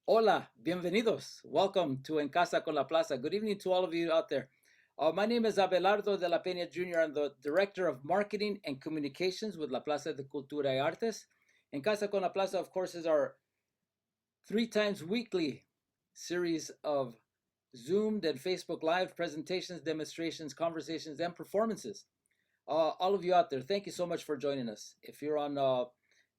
Hola, bienvenidos. Welcome to En Casa con la Plaza. Good evening to all of you out there. My name is Abelardo de la Peña Jr. I'm the Director of Marketing and Communications with La Plaza de Cultura y Artes. En Casa con la Plaza, of course, is our 3 times weekly series of Zoomed and Facebook Live presentations, demonstrations, conversations, and performances. All of you out there, thank you so much for joining us. If you're on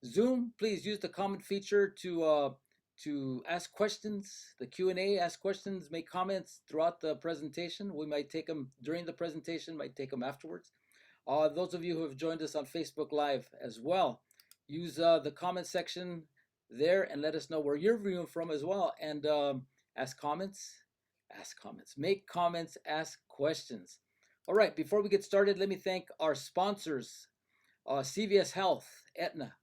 Zoom, please use the comment feature to ask questions, the Q&A, ask questions, make comments throughout the presentation. We might take them during the presentation, might take them afterwards. Those of you who have joined us on Facebook Live as well, use the comment section there and let us know where you're viewing from as well. And ask comments, make comments, ask questions. All right, before we get started, let me thank our sponsors, CVS Health, Aetna,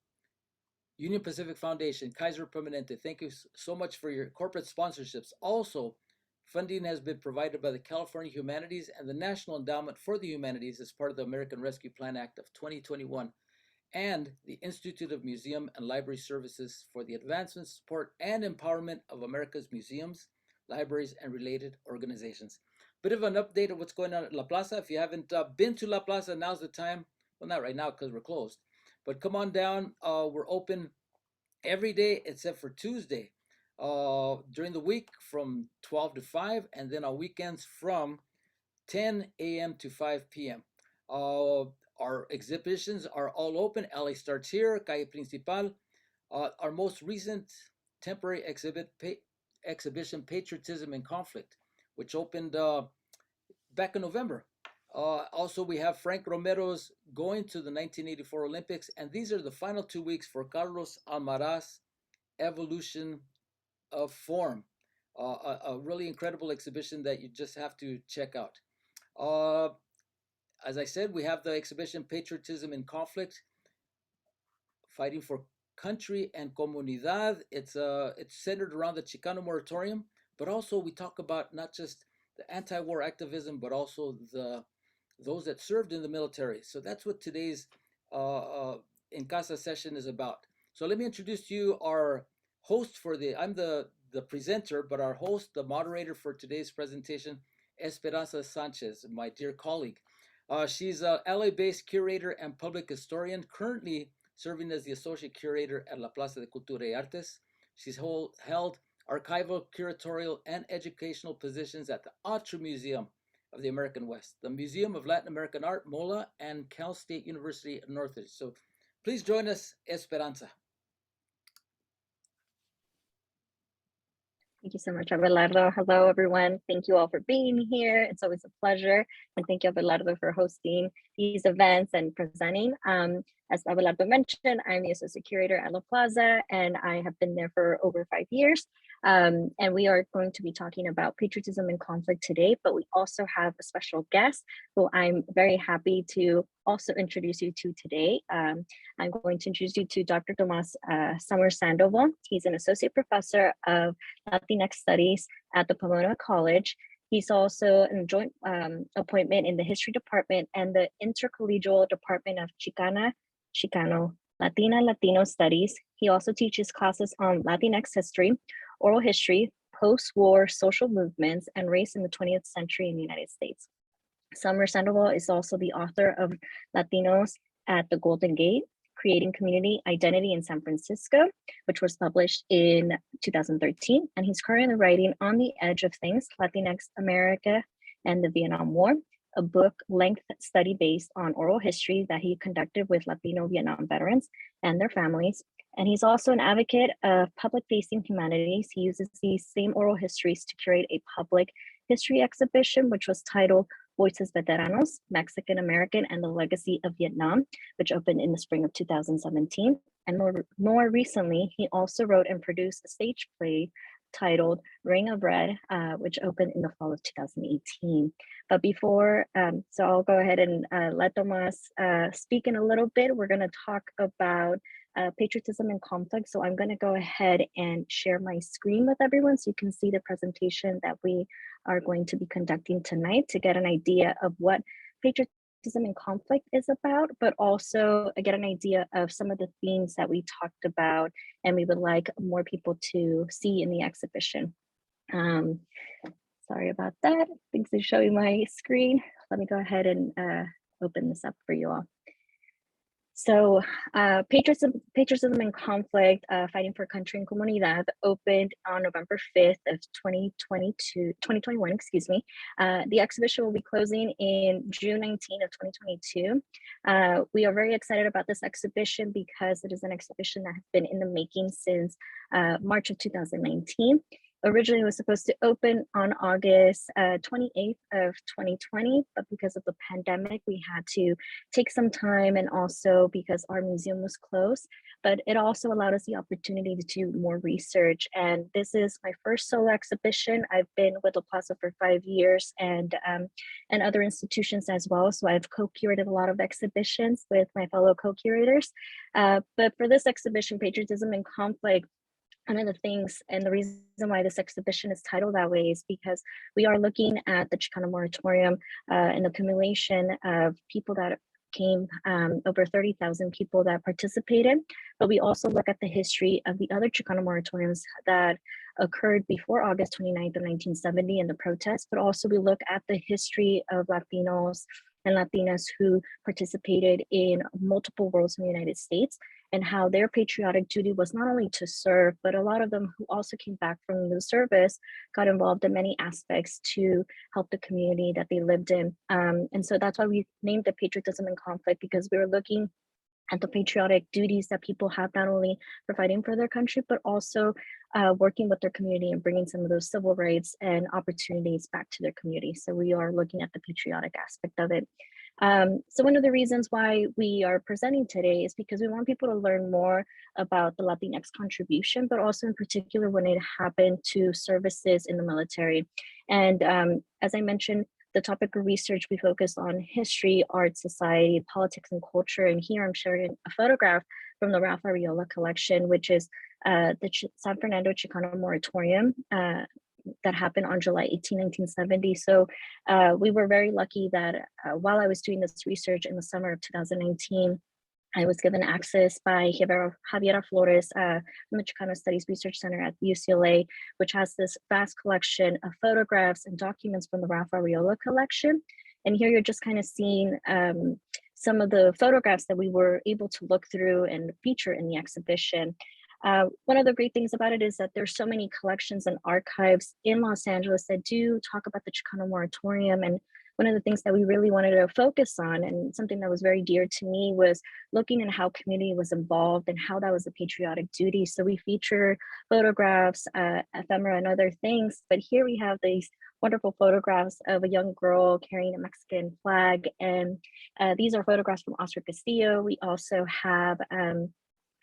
Union Pacific Foundation, Kaiser Permanente. Thank you so much for your corporate sponsorships. Also, funding has been provided by the California Humanities and the National Endowment for the Humanities as part of the American Rescue Plan Act of 2021 and the Institute of Museum and Library Services for the advancement, support, and empowerment of America's museums, libraries, and related organizations. Bit of an update of what's going on at La Plaza. If you haven't been to La Plaza, now's the time. Well, not right now because we're closed, but come on down. We're open every day except for Tuesday during the week from 12 to 5, and then on weekends from 10 a.m. to 5 p.m. Our exhibitions are all open. LA starts here, Calle Principal. Our most recent temporary exhibition, Patriotism and Conflict, which opened back in November. Also, we have Frank Romero's going to the 1984 Olympics, and these are the final 2 weeks for Carlos Almaraz Evolution of Form, a really incredible exhibition that you just have to check out. As I said, we have the exhibition Patriotism and Conflict, Fighting for Country and Comunidad. It's centered around the Chicano Moratorium, but also we talk about not just the anti-war activism, but also those that served in the military. So that's what today's En Casa session is about. So let me introduce to you our host I'm the presenter, but our host, the moderator for today's presentation, Esperanza Sanchez, my dear colleague. She's a LA-based curator and public historian, currently serving as the associate curator at La Plaza de Cultura y Artes. She's held archival, curatorial, and educational positions at the Autry Museum of the American West, the Museum of Latin American Art, MOLA, and Cal State University at Northridge. So please join us, Esperanza. Thank you so much, Abelardo. Hello, everyone. Thank you all for being here. It's always a pleasure. And thank you, Abelardo, for hosting these events and presenting. As Abelardo mentioned, I'm the associate curator at La Plaza, and I have been there for over 5 years. And we are going to be talking about patriotism and conflict today, but we also have a special guest who I'm very happy to also introduce you to today. I'm going to introduce you to Dr. Tomás Sandoval. He's an associate professor of Latinx Studies at the Pomona College. He's also in a joint appointment in the History Department and the Intercollegial Department of Chicana, Chicano, Latina, Latino Studies. He also teaches classes on Latinx history, oral history, post-war social movements, and race in the 20th century in the United States. Summer Sandoval is also the author of Latinos at the Golden Gate, Creating Community Identity in San Francisco, which was published in 2013. And he's currently writing On the Edge of Things, Latinx America and the Vietnam War, a book-length study based on oral history that he conducted with Latino Vietnam veterans and their families. And he's also an advocate of public-facing humanities. He uses these same oral histories to curate a public history exhibition, which was titled Voices Veteranos, Mexican American and the Legacy of Vietnam, which opened in the spring of 2017. And more recently, he also wrote and produced a stage play titled Ring of Red, which opened in the fall of 2018. But before, so I'll go ahead and let Tomás speak in a little bit. We're going to talk about patriotism and conflict. So I'm going to go ahead and share my screen with everyone so you can see the presentation that we are going to be conducting tonight to get an idea of what patriotism Patriotism and Conflict is about, but also get an idea of some of the themes that we talked about and we would like more people to see in the exhibition. Sorry about that. Thanks for showing my screen. Let me go ahead and open this up for you all. So Patriotism and Conflict, Fighting for Country and Comunidad opened on November 5th of 2021, excuse me. The exhibition will be closing in June 19th of 2022. We are very excited about this exhibition because it is an exhibition that has been in the making since March of 2019. Originally, it was supposed to open on August 28th of 2020, but because of the pandemic, we had to take some time, and also because our museum was closed. But it also allowed us the opportunity to do more research. And this is my first solo exhibition. I've been with the Plaza for 5 years and other institutions as well. So I've co-curated a lot of exhibitions with my fellow co-curators. But for this exhibition, Patriotism and Conflict, one of the things and the reason why this exhibition is titled that way is because we are looking at the Chico Moratorium and the accumulation of people that came, over 30,000 people that participated, but we also look at the history of the other Chicana moratoriums that occurred before August 29th of 1970 and the protests, but also we look at the history of Latinos and Latinas who participated in multiple wars in the United States, and how their patriotic duty was not only to serve, but a lot of them who also came back from the service got involved in many aspects to help the community that they lived in. And so that's why we named it Patriotism and Conflict, because we were looking at the patriotic duties that people have, not only for fighting for their country, but also working with their community and bringing some of those civil rights and opportunities back to their community. So we are looking at the patriotic aspect of it. So one of the reasons why we are presenting today is because we want people to learn more about the Latinx contribution, but also in particular when it happened to services in the military. And as I mentioned, the topic of research, we focus on history, art, society, politics, and culture. And here I'm sharing a photograph from the Rafa Ariola collection, which is the San Fernando Chicano Moratorium that happened on July 18, 1970. So we were very lucky that while I was doing this research in the summer of 2019, I was given access by Javiera Flores from the Chicano Studies Research Center at UCLA, which has this vast collection of photographs and documents from the Rafa Ariola collection. And here you're just kind of seeing some of the photographs that we were able to look through and feature in the exhibition. One of the great things about it is that there's so many collections and archives in Los Angeles that do talk about the Chicano Moratorium. And one of the things that we really wanted to focus on, and something that was very dear to me, was looking at how community was involved and how that was a patriotic duty. So we feature photographs, ephemera, and other things. But here we have these wonderful photographs of a young girl carrying a Mexican flag. And these are photographs from Oscar Castillo. We also have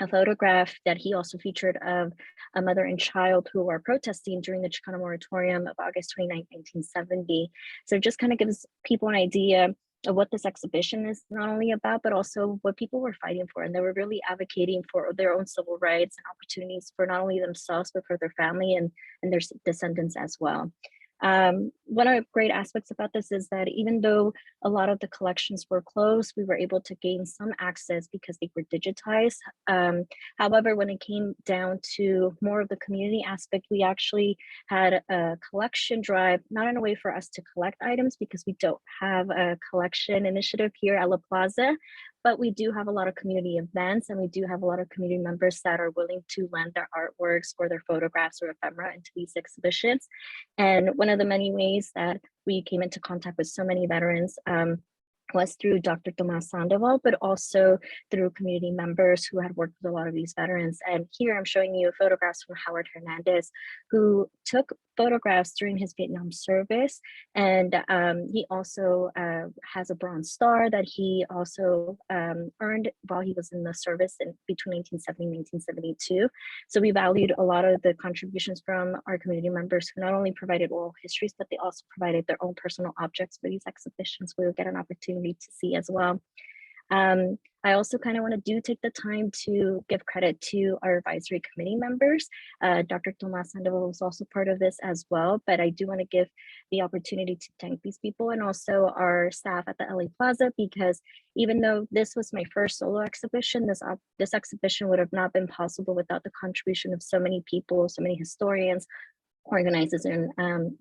a photograph that he also featured of a mother and child who were protesting during the Chicano Moratorium of August 29, 1970. So it just kind of gives people an idea of what this exhibition is not only about, but also what people were fighting for. And they were really advocating for their own civil rights and opportunities for not only themselves, but for their family and their descendants as well. One of the great aspects about this is that even though a lot of the collections were closed, we were able to gain some access because they were digitized. However, when it came down to more of the community aspect, we actually had a collection drive, not in a way for us to collect items because we don't have a collection initiative here at La Plaza, but we do have a lot of community events, and we do have a lot of community members that are willing to lend their artworks or their photographs or ephemera into these exhibitions. And one of the many ways that we came into contact with so many veterans was through Dr. Tomás Sandoval, but also through community members who had worked with a lot of these veterans. And here I'm showing you photographs from Howard Hernandez, who took photographs during his Vietnam service. And he also has a Bronze Star that he also earned while he was in the service between 1970 and 1972. So we valued a lot of the contributions from our community members who not only provided oral histories, but they also provided their own personal objects for these exhibitions. We'll get an opportunity to see as well. I also kind of want to take the time to give credit to our advisory committee members. Dr. Tomás Sandoval was also part of this as well, but I do want to give the opportunity to thank these people and also our staff at the LA Plaza, because even though this was my first solo exhibition, this exhibition would have not been possible without the contribution of so many people, so many historians, organizers, and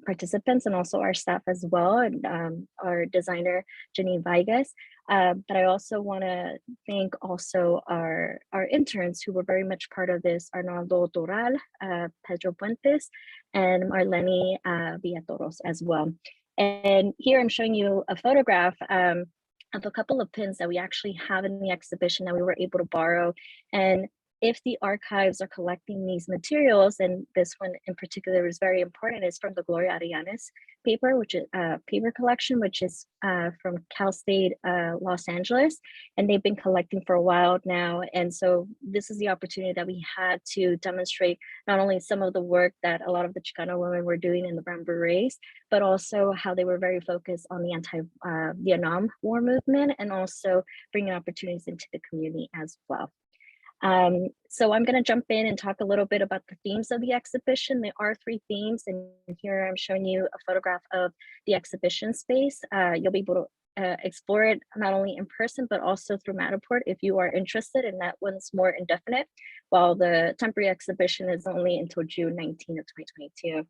participants, and also our staff as well, and our designer Jenny Vigas. But I also want to thank also our interns who were very much part of this: Arnaldo Doral, Pedro Puentes, and Marlene Villatoros as well. And here I'm showing you a photograph of a couple of pins that we actually have in the exhibition that we were able to borrow. And if the archives are collecting these materials, and this one in particular is very important, is from the Gloria Arellanes paper, which is paper collection, which is from Cal State Los Angeles, and they've been collecting for a while now. And so this is the opportunity that we had to demonstrate not only some of the work that a lot of the Chicana women were doing in the Brown Berets, but also how they were very focused on the anti-Vietnam War movement, and also bringing opportunities into the community as well. So I'm going to jump in and talk a little bit about the themes of the exhibition. There are 3 themes, and here I'm showing you a photograph of the exhibition space. You'll be able to explore it not only in person, but also through Matterport if you are interested, and that one's more indefinite, while the temporary exhibition is only until June 19 of 2022.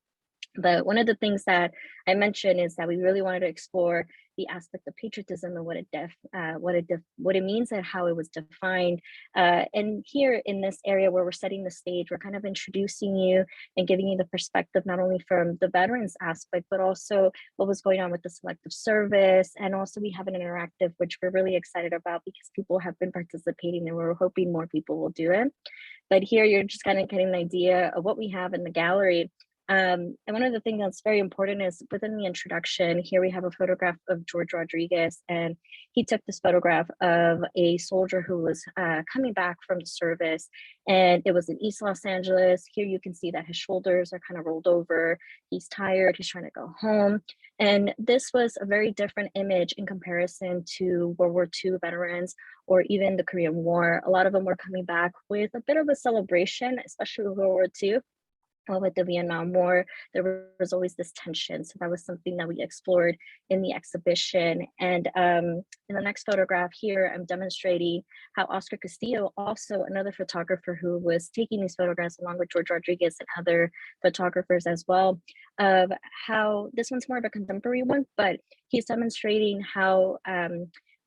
But one of the things that I mentioned is that we really wanted to explore the aspect of patriotism and what it means and how it was defined. And here in this area where we're setting the stage, we're kind of introducing you and giving you the perspective not only from the veterans aspect, but also what was going on with the Selective Service. And also we have an interactive, which we're really excited about because people have been participating and we're hoping more people will do it. But here you're just kind of getting an idea of what we have in the gallery. And one of the things that's very important is within the introduction, here we have a photograph of George Rodriguez, and he took this photograph of a soldier who was coming back from the service, and it was in East Los Angeles. Here you can see that his shoulders are kind of rolled over. He's tired, he's trying to go home. And this was a very different image in comparison to World War II veterans or even the Korean War. A lot of them were coming back with a bit of a celebration, especially with World War II. Well, with the Vietnam War, there was always this tension. So that was something that we explored in the exhibition. And in the next photograph here, I'm demonstrating how Oscar Castillo, also another photographer who was taking these photographs along with George Rodriguez and other photographers as well, of how this one's more of a contemporary one, but he's demonstrating how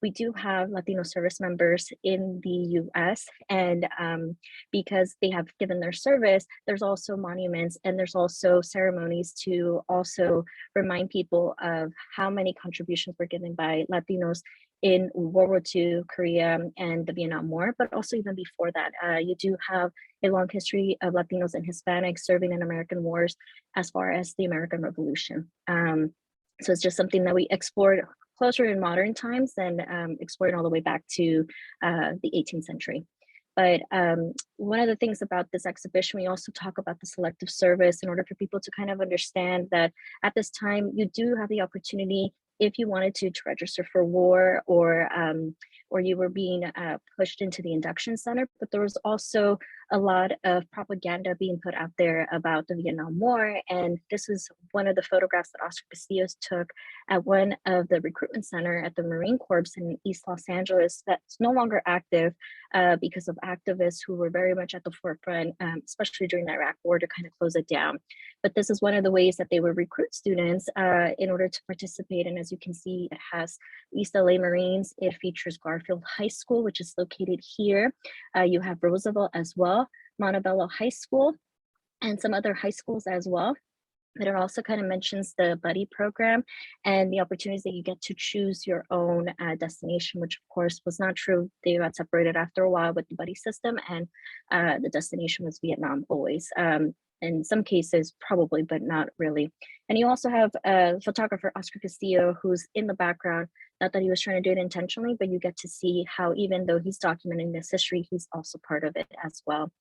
we do have Latino service members in the US, and because they have given their service, there's also monuments and there's also ceremonies to also remind people of how many contributions were given by Latinos in World War II, Korea, and the Vietnam War, but also even before that. You do have a long history of Latinos and Hispanics serving in American wars as far as the American Revolution. So it's just something that we explored closer in modern times and exploring all the way back to the 18th century. But one of the things about this exhibition, we also talk about the Selective Service in order for people to kind of understand that at this time, you do have the opportunity, if you wanted to register for war, or you were being pushed into the induction center, but there was also a lot of propaganda being put out there about the Vietnam War. And this is one of the photographs that Oscar Castillo took at one of the recruitment center at the Marine Corps in East Los Angeles that's no longer active because of activists who were very much at the forefront, especially during the Iraq War, to kind of close it down. But this is one of the ways that they would recruit students in order to participate. And as you can see, it has East LA Marines. It features Garfield High School, which is located here. You have Roosevelt as well, Montebello High School, and some other high schools as well. But it also kind of mentions the buddy program and the opportunities that you get to choose your own destination, which of course was not true. They got separated after a while with the buddy system, and the destination was Vietnam always. In some cases, probably, but not really. And you also have photographer Oscar Castillo, who's in the background. Not that he was trying to do it intentionally, but you get to see how even though he's documenting this history, he's also part of it as well.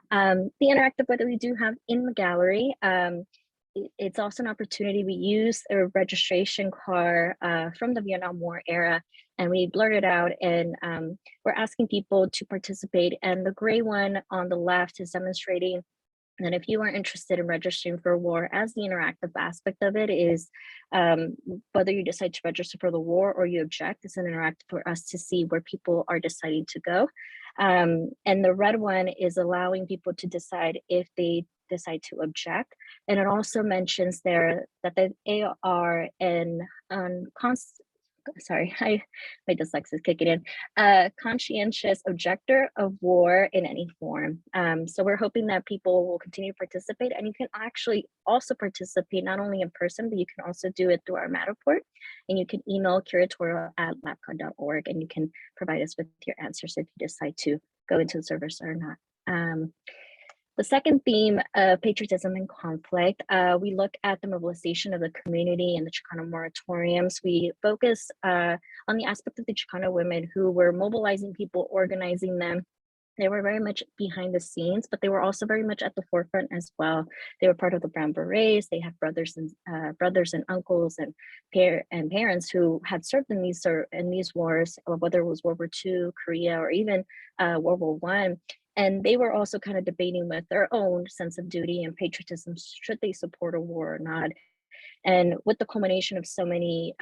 The interactive that we do have in the gallery it's also an opportunity. We use a registration card from the Vietnam War era, and we blurred it out, and we're asking people to participate. And the gray one on the left is demonstrating that if you are interested in registering for war, as the interactive aspect of it is, whether you decide to register for the war or you object, it's an interactive for us to see where people are deciding to go. And the red one is allowing people to decide if they decide to object. And it also mentions there that the AR and sorry, my dyslexia is kicking in, conscientious objector of war in any form. So we're hoping that people will continue to participate, and you can actually also participate not only in person, but you can also do it through our Matterport, and you can email curatorial@lapcon.org, and you can provide us with your answers if you decide to go into the service or not. The second theme of patriotism and conflict, we look at the mobilization of the community and the Chicana moratoriums. We focus on the aspect of the Chicana women who were mobilizing people, organizing them. They were very much behind the scenes, but they were also very much at the forefront as well. They were part of the Brown Berets. They had brothers and uncles and parents who had served in these wars, whether it was World War II, Korea, or even World War I. And they were also kind of debating with their own sense of duty and patriotism, should they support a war or not. And with the culmination of so many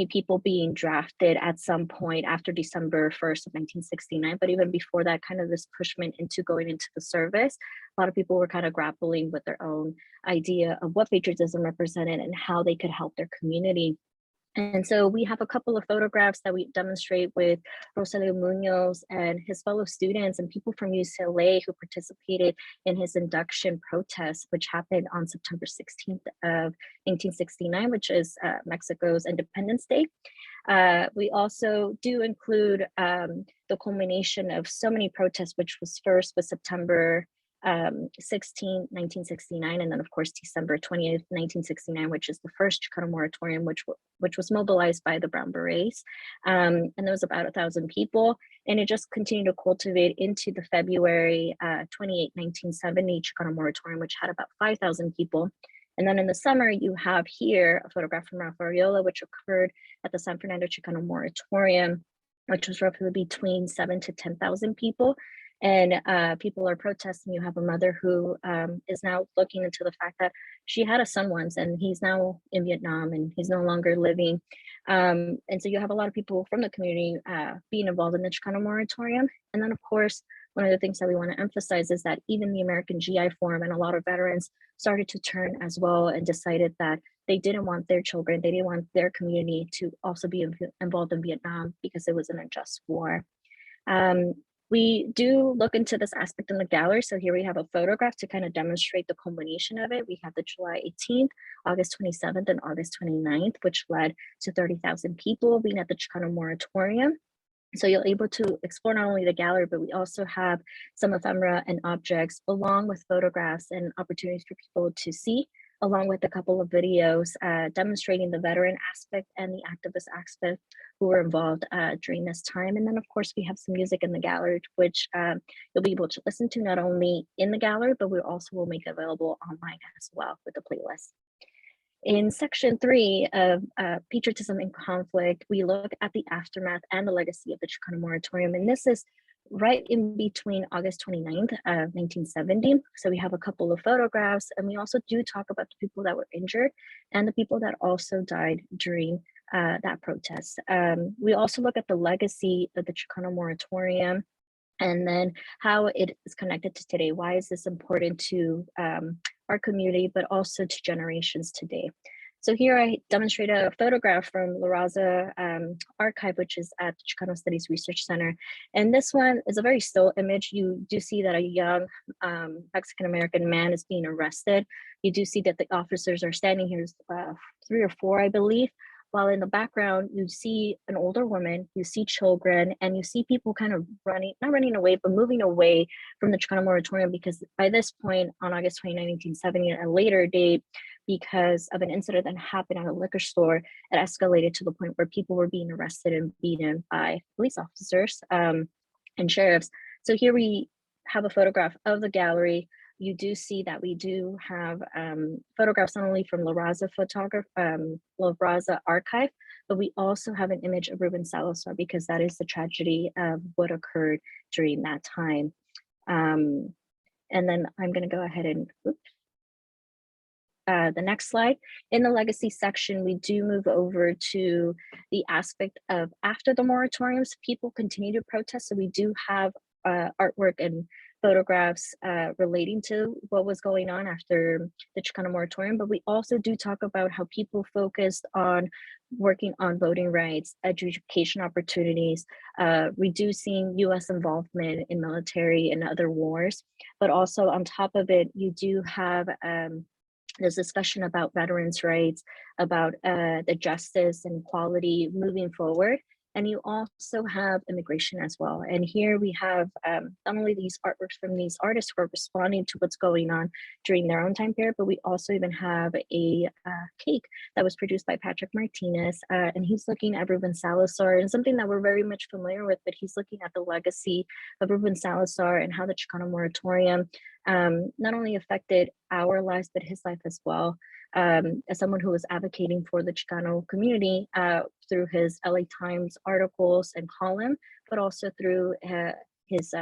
people being drafted at some point after December 1st of 1969, but even before that, kind of this pushment into going into the service, a lot of people were kind of grappling with their own idea of what patriotism represented and how they could help their community. And so we have a couple of photographs that we demonstrate with Rogelio Munoz and his fellow students and people from UCLA who participated in his induction protest, which happened on September 16th of 1969, which is Mexico's Independence Day. We also do include the culmination of so many protests, which was first with September 16, 1969, and then of course December 20th, 1969, which is the first Chicano moratorium, which was mobilized by the Brown Berets, and there was about 1,000 people, and it just continued to cultivate into the February 28, 1970 Chicano moratorium, which had about 5,000 people. And then in the summer, you have here a photograph from Rafael, which occurred at the San Fernando Chicano moratorium, which was roughly between 7,000 to 10,000 people. And people are protesting. You have a mother who is now looking into the fact that she had a son once and he's now in Vietnam and he's no longer living. And so you have a lot of people from the community being involved in the Chicano moratorium. And then of course, one of the things that we want to emphasize is that even the American GI Forum and a lot of veterans started to turn as well and decided that they didn't want their children, they didn't want their community to also be involved in Vietnam because it was an unjust war. We do look into this aspect in the gallery. So here we have a photograph to kind of demonstrate the culmination of it. We have the July 18th, August 27th, and August 29th, which led to 30,000 people being at the Chicano moratorium. So you're able to explore not only the gallery, but we also have some ephemera and objects along with photographs and opportunities for people to see, along with a couple of videos demonstrating the veteran aspect and the activist aspect who were involved during this time. And then of course we have some music in the gallery, which you'll be able to listen to not only in the gallery, but we also will make available online as well with the playlist. In section 3 of Patriotism and Conflict, we look at the aftermath and the legacy of the Chicano moratorium. And this is right in between August 29th of 1970. So we have a couple of photographs, and we also do talk about the people that were injured and the people that also died during that protest. We also look at the legacy of the Chicano moratorium and then how it is connected to today. Why is this important to our community, but also to generations today? So here I demonstrate a photograph from the Raza Archive, which is at the Chicano Studies Research Center. And this one is a very still image. You do see that a young Mexican-American man is being arrested. You do see that the officers are standing here, 3 or 4, I believe, while in the background, you see an older woman, you see children, and you see people kind of not running away, but moving away from the Chicano moratorium, because by this point on August 29, 1970, at a later date, because of an incident that happened at a liquor store, it escalated to the point where people were being arrested and beaten by police officers and sheriffs. So here we have a photograph of the gallery you do see that we do have photographs not only from La Raza La Raza Archive, but we also have an image of Ruben Salazar because that is the tragedy of what occurred during that time. And then I'm going to go ahead and the next slide. In the legacy section, we do move over to the aspect of after the moratoriums, people continue to protest. So we do have artwork and photographs relating to what was going on after the Chicana moratorium, but we also do talk about how people focused on working on voting rights, education opportunities, reducing US involvement in military and other wars. But also on top of it, you do have there's discussion about veterans' rights, about the justice and equality moving forward. And you also have immigration as well. And here we have not only these artworks from these artists who are responding to what's going on during their own time period, but we also even have a cake that was produced by Patrick Martinez. And he's looking at Ruben Salazar and something that we're very much familiar with, but he's looking at the legacy of Ruben Salazar and how the Chicana moratorium not only affected our lives, but his life as well. As someone who was advocating for the Chicano community through his LA Times articles and column, but also through his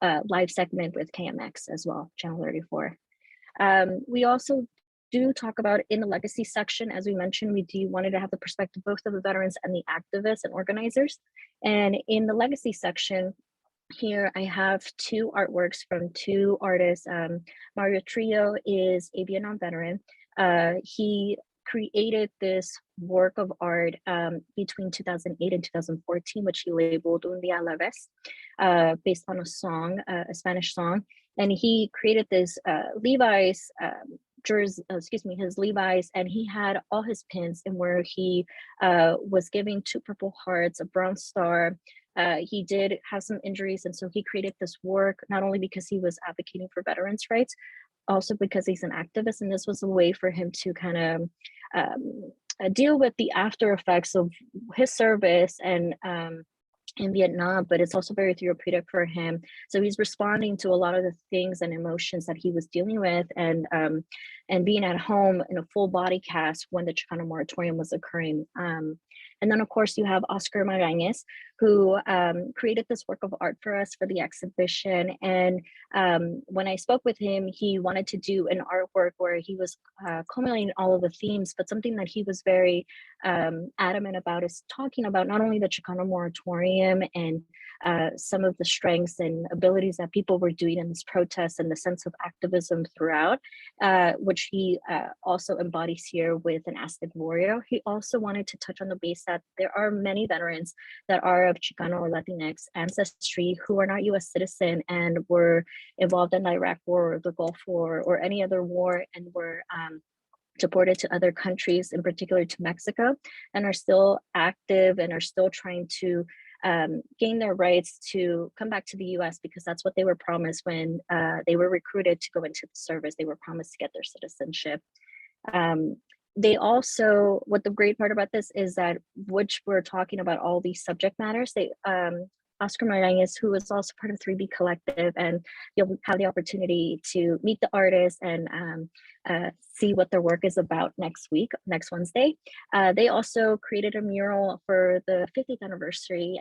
live segment with KMX as well, Channel 34. We also do talk about in the legacy section, as we mentioned, we do wanted to have the perspective both of the veterans and the activists and organizers. And in the legacy section, here I have two artworks from two artists. Mario Trillo is a Vietnam veteran. He created this work of art between 2008 and 2014, which he labeled Un Día a la Vez, based on a song, a Spanish song. And he created this Levi's his Levi's, and he had all his pins and where he was giving two Purple Hearts, a Bronze Star. He did have some injuries, and so he created this work not only because he was advocating for veterans' rights, also because he's an activist, and this was a way for him to kind of deal with the after effects of his service and in Vietnam, but it's also very therapeutic for him. So he's responding to a lot of the things and emotions that he was dealing with, and being at home in a full body cast when the Chicana moratorium was occurring. And then of course you have Oscar Magañez, who created this work of art for us for the exhibition. And when I spoke with him, he wanted to do an artwork where he was culminating all of the themes, but something that he was very adamant about is talking about not only the Chicana moratorium and some of the strengths and abilities that people were doing in this protest and the sense of activism throughout, which he also embodies here with an Aztec warrior. He also wanted to touch on the base that there are many veterans that are of Chicano or Latinx ancestry who are not US citizen and were involved in the Iraq War or the Gulf War or any other war and were deported to other countries, in particular to Mexico, and are still active and are still trying to gain their rights to come back to the US because that's what they were promised when they were recruited to go into the service. They were promised to get their citizenship. They also, what the great part about this is that, which we're talking about all these subject matters, they Oscar Magañez, who is also part of 3B Collective, and you'll have the opportunity to meet the artists and see what their work is about next Wednesday. They also created a mural for the 50th anniversary,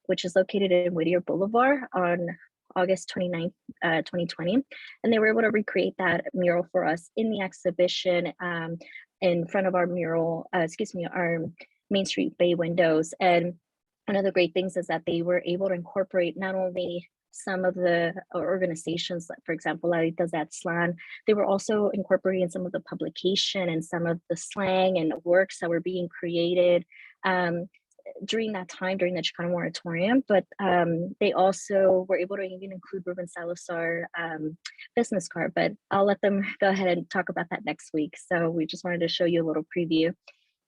which is located in Whittier Boulevard on August 29th, 2020. And they were able to recreate that mural for us in the exhibition in front of our mural, our Main Street bay windows. And one of the great things is that they were able to incorporate not only some of the organizations, like for example, Laditas at Slan, they were also incorporating some of the publication and some of the slang and works that were being created during that time, during the Chicana moratorium. But they also were able to even include Ruben Salazar business card, but I'll let them go ahead and talk about that next week. So we just wanted to show you a little preview.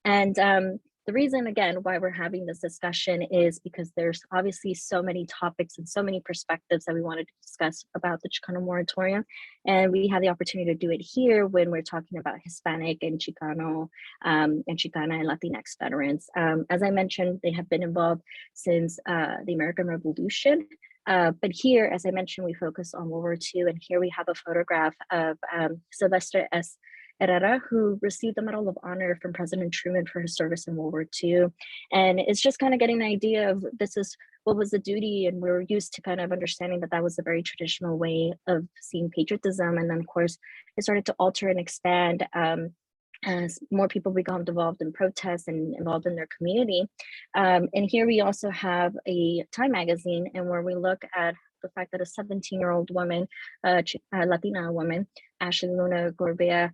And the reason, again, why we're having this discussion is because there's obviously so many topics and so many perspectives that we wanted to discuss about the Chicano moratorium. And we have the opportunity to do it here when we're talking about Hispanic and Chicano and Chicana and Latinx veterans. As I mentioned, they have been involved since the American Revolution. But here, as I mentioned, we focus on World War II, and here we have a photograph of Sylvester S. Herrera, who received the Medal of Honor from President Truman for his service in World War II. And it's just kind of getting an idea of this is what was the duty, and we're used to kind of understanding that that was a very traditional way of seeing patriotism. And then, of course, it started to alter and expand as more people become involved in protests and involved in their community. And here we also have a Time magazine, and where we look at the fact that a 17-year-old woman, Latina woman, Ashley Luna Gorbea,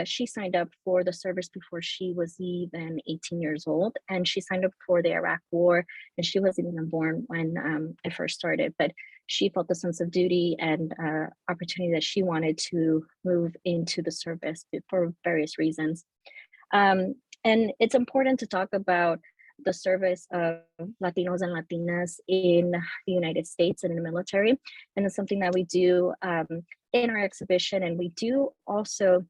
she signed up for the service before she was even 18 years old, and she signed up for the Iraq War, and she wasn't even born when it first started, but she felt the sense of duty and opportunity that she wanted to move into the service for various reasons. And it's important to talk about the service of Latinos and Latinas in the United States and in the military, and it's something that we do in our exhibition, and we do also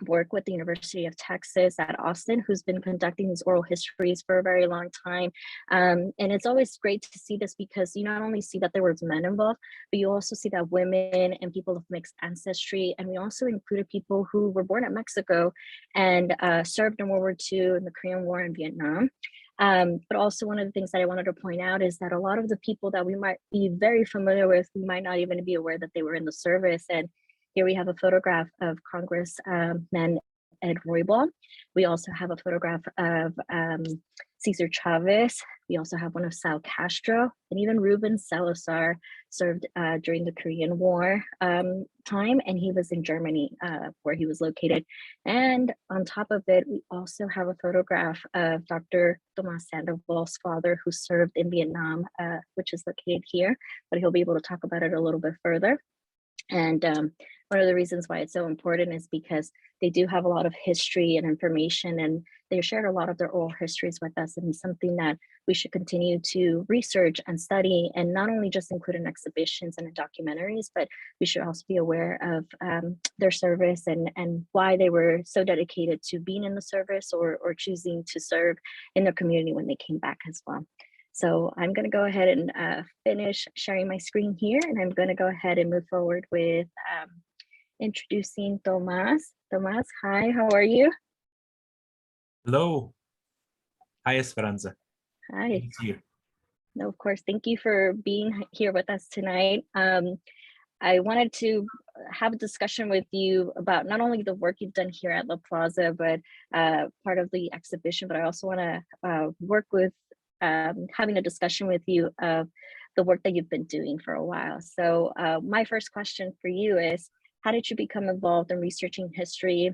work with the University of Texas at Austin, who's been conducting these oral histories for a very long time. And it's always great to see this because you not only see that there was men involved, but you also see that women and people of mixed ancestry. And we also included people who were born in Mexico and served in World War II, and the Korean War, and Vietnam. But also one of the things that I wanted to point out is that a lot of the people that we might be very familiar with, we might not even be aware that they were in the service. And here we have a photograph of Congressman Ed Roybal. We also have a photograph of Cesar Chavez. We also have one of Sal Castro, and even Ruben Salazar served during the Korean War time, and he was in Germany where he was located. And on top of it, we also have a photograph of Dr. Tomás Sandoval's father, who served in Vietnam, which is located here, but he'll be able to talk about it a little bit further. And one of the reasons why it's so important is because they do have a lot of history and information, and they shared a lot of their oral histories with us, and it's something that we should continue to research and study, and not only just include in exhibitions and in documentaries, but we should also be aware of their service and why they were so dedicated to being in the service or choosing to serve in their community when they came back as well. So I'm going to go ahead and finish sharing my screen here, and I'm going to go ahead and move forward with introducing Tomás. Tomás, hi, how are you? Hello. Hi, Esperanza. Hi. Good to see you. No, of course, thank you for being here with us tonight. I wanted to have a discussion with you about not only the work you've done here at La Plaza, but part of the exhibition, but I also want to work with having a discussion with you of the work that you've been doing for a while. So my first question for you is, how did you become involved in researching history?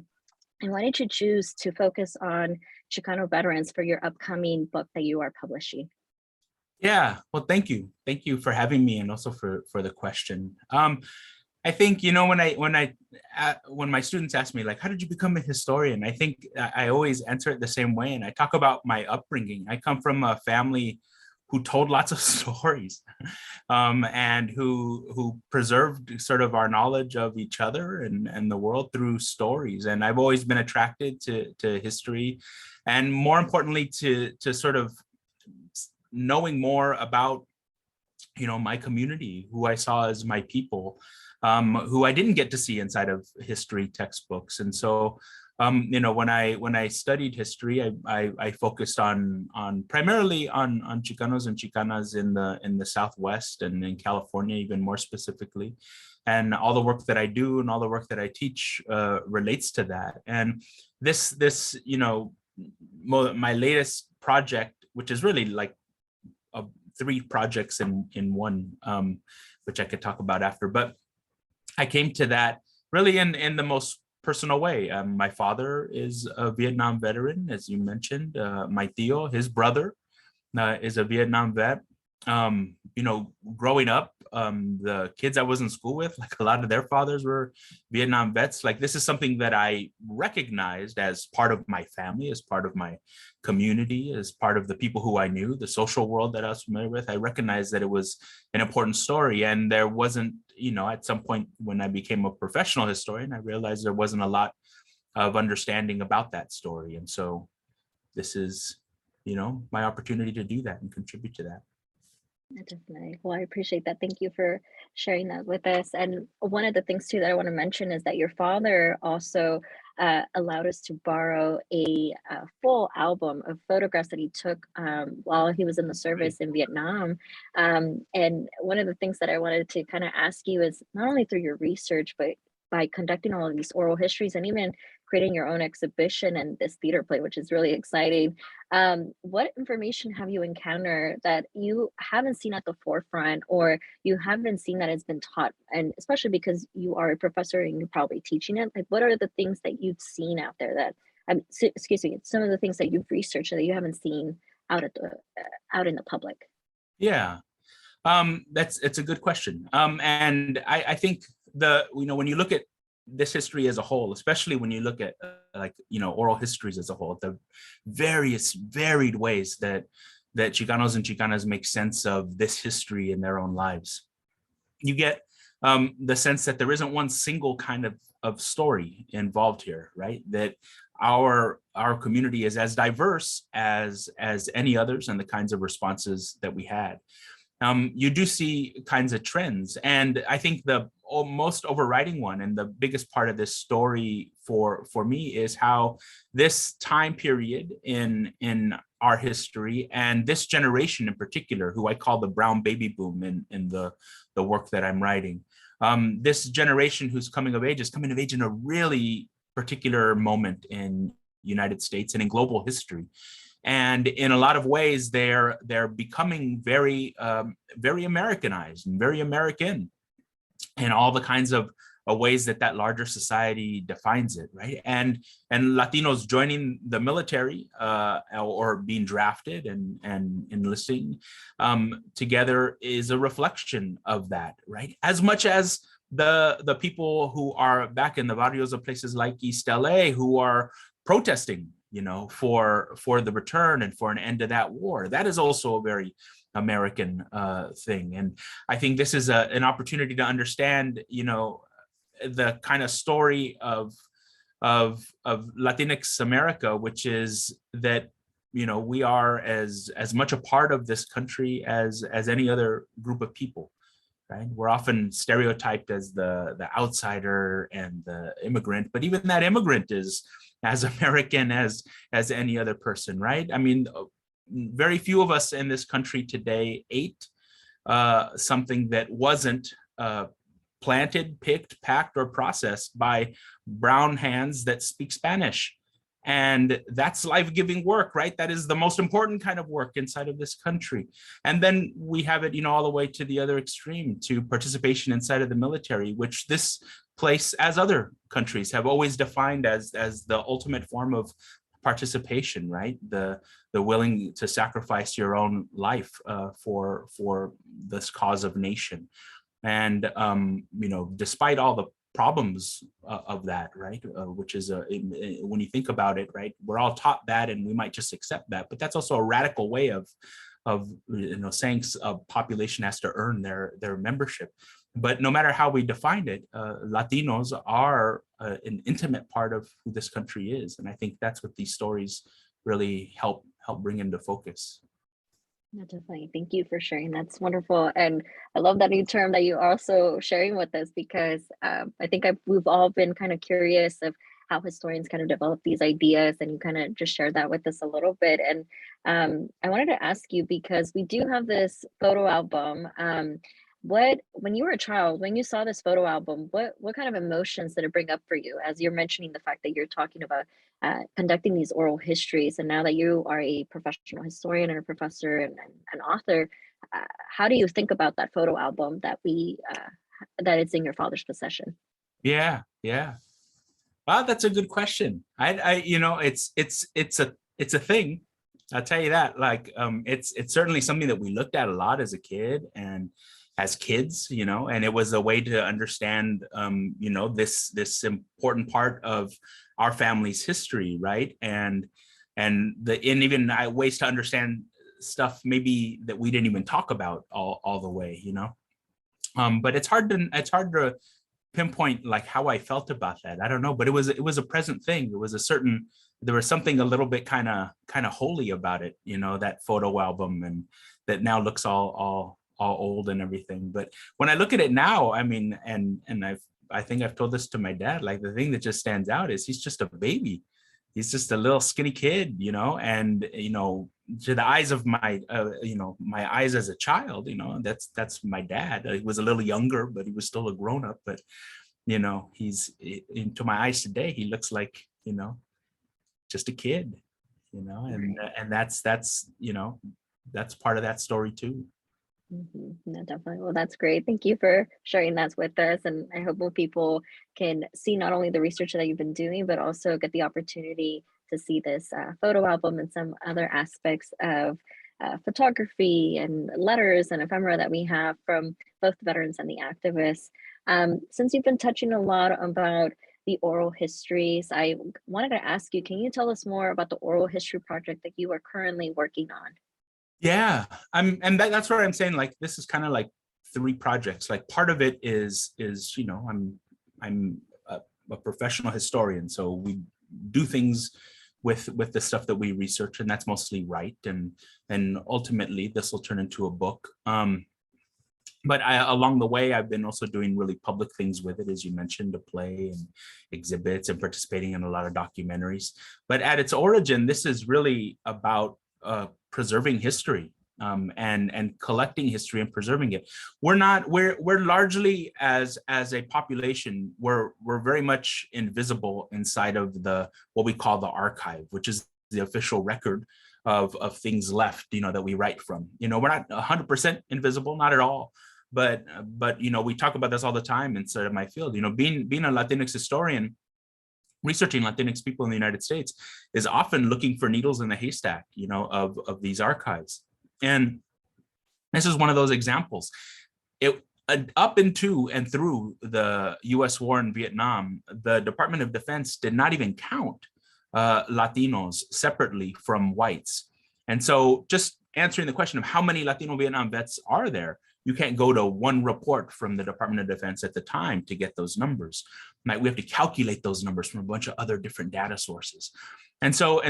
And why did you choose to focus on Chicano veterans for your upcoming book that you are publishing? Yeah, well, thank you. Thank you for having me, and also for the question. I think, you know, when my students ask me, like, how did you become a historian? I think I always answer it the same way. And I talk about my upbringing. I come from a family who told lots of stories and who preserved sort of our knowledge of each other and the world through stories. And I've always been attracted to history, and more importantly, to sort of knowing more about, you know, my community, who I saw as my people, who I didn't get to see inside of history textbooks. And so, you know, when I studied history, I focused on primarily on Chicanos and Chicanas in the Southwest and in California, even more specifically. And all the work that I do and all the work that I teach relates to that. And this, you know, my latest project, which is really like 3 projects in one, which I could talk about after, but I came to that really in the most personal way. My father is a Vietnam veteran, as you mentioned. My tío, his brother, is a Vietnam vet. You know, growing up, the kids I was in school with, like a lot of their fathers were Vietnam vets. Like, this is something that I recognized as part of my family, as part of my community, as part of the people who I knew, the social world that I was familiar with. I recognized that it was an important story. And there wasn't, you know, at some point when I became a professional historian, I realized there wasn't a lot of understanding about that story. And so this is, you know, my opportunity to do that and contribute to that. Definitely. Well, I appreciate that. Thank you for sharing that with us. And one of the things too that I want to mention is that your father also allowed us to borrow a full album of photographs that he took while he was in the service in Vietnam. And one of the things that I wanted to kind of ask you is not only through your research, but by conducting all of these oral histories and even creating your own exhibition and this theater play, which is really exciting. What information have you encountered that you haven't seen at the forefront, or you haven't seen that has been taught? And especially because you are a professor and you're probably teaching it, like what are the things that you've seen out there that, excuse me, some of the things that you've researched that you haven't seen out at the out in the public? Yeah, it's a good question. And I think when you look at this history as a whole, especially when you look at oral histories as a whole, the various varied ways that Chicanos and Chicanas make sense of this history in their own lives, you get the sense that there isn't one single kind of story involved here, right? That our community is as diverse as any others and the kinds of responses that we had. You do see kinds of trends. And I think the most overriding one and the biggest part of this story for me is how this time period in our history, and this generation in particular, who I call the brown baby boom in the work that I'm writing, this generation who's coming of age is coming of age in a really particular moment in United States and in global history. And in a lot of ways, they're becoming very Americanized and very American in all the kinds of ways that larger society defines it, right? And Latinos joining the military or being drafted and enlisting together is a reflection of that, right? As much as the people who are back in the barrios of places like East LA who are protesting, for the return and for an end to that war. That is also a very American thing. And I think this is an opportunity to understand, the kind of story of Latinx America, which is that, we are as much a part of this country as any other group of people. Right? We're often stereotyped as the outsider and the immigrant, but even that immigrant is as American as any other person, right? I mean, very few of us in this country today ate something that wasn't planted, picked, packed, or processed by brown hands that speak Spanish. And that's life-giving work, right? That is the most important kind of work inside of this country. And then we have it, all the way to the other extreme, to participation inside of the military, which this place, as other countries, have always defined as the ultimate form of participation, right? The willing to sacrifice your own life for this cause of nation. And despite all the problems of that, right? Which is when you think about it, right? We're all taught that, and we might just accept that. But that's also a radical way of saying a population has to earn their membership. But no matter how we define it, Latinos are an intimate part of who this country is, and I think that's what these stories really help bring into focus. No, definitely. Thank you for sharing. That's wonderful. And I love that new term that you're also sharing with us, because I think we've all been kind of curious of how historians kind of develop these ideas, and you kind of just shared that with us a little bit. And I wanted to ask you, because we do have this photo album. When you were a child, when you saw this photo album, what kind of emotions did it bring up for you? As you're mentioning the fact that you're talking about conducting these oral histories, and now that you are a professional historian and a professor and an author, how do you think about that photo album that that it's in your father's possession? Yeah. Wow, that's a good question. It's a thing. I'll tell you that. Like, it's certainly something that we looked at a lot as a kid and as kids, and it was a way to understand, this important part of our family's history, right? And even ways to understand stuff maybe that we didn't even talk about all the way, But it's hard to pinpoint like how I felt about that. I don't know, but it was a present thing. There was something a little bit kind of holy about it, that photo album, and that now looks all all old and everything. But when I look at it now, I mean, and I think I've told this to my dad, like the thing that just stands out is he's just a baby. He's just a little skinny kid, you know, and, you know, to the eyes of my, you know, my eyes as a child, you know, that's my dad. He was a little younger, but he was still a grown up. But, you know, he's, into my eyes today, he looks like, you know, just a kid, you know, and that's, you know, that's part of that story too. No, definitely. Well, that's great. Thank you for sharing that with us. And I hope more people can see not only the research that you've been doing, but also get the opportunity to see this photo album and some other aspects of photography and letters and ephemera that we have from both the veterans and the activists. Since you've been touching a lot about the oral histories, I wanted to ask you, can you tell us more about the oral history project that you are currently working on? Yeah, and that's what I'm saying. Like, this is kind of like 3 projects. Like, part of it is, you know, I'm a professional historian, so we do things with the stuff that we research, and that's mostly right. And ultimately, this will turn into a book. But along the way, I've been also doing really public things with it, as you mentioned, a play and exhibits and participating in a lot of documentaries. But at its origin, this is really about preserving history, and collecting history and preserving it. We're largely, as a population, we're very much invisible inside of what we call the archive, which is the official record of things left, you know, that we write from. You know, we're not 100% invisible, not at all. But you know, we talk about this all the time inside of my field. You know, being a Latinx historian, researching Latinx people in the United States is often looking for needles in the haystack, you know, of these archives. And this is one of those examples. Up into and through the US war in Vietnam, the Department of Defense did not even count Latinos separately from whites. And so, just answering the question of how many Latino Vietnam vets are there, you can't go to one report from the Department of Defense at the time to get those numbers. Right? We have to calculate those numbers from a bunch of other different data sources. And so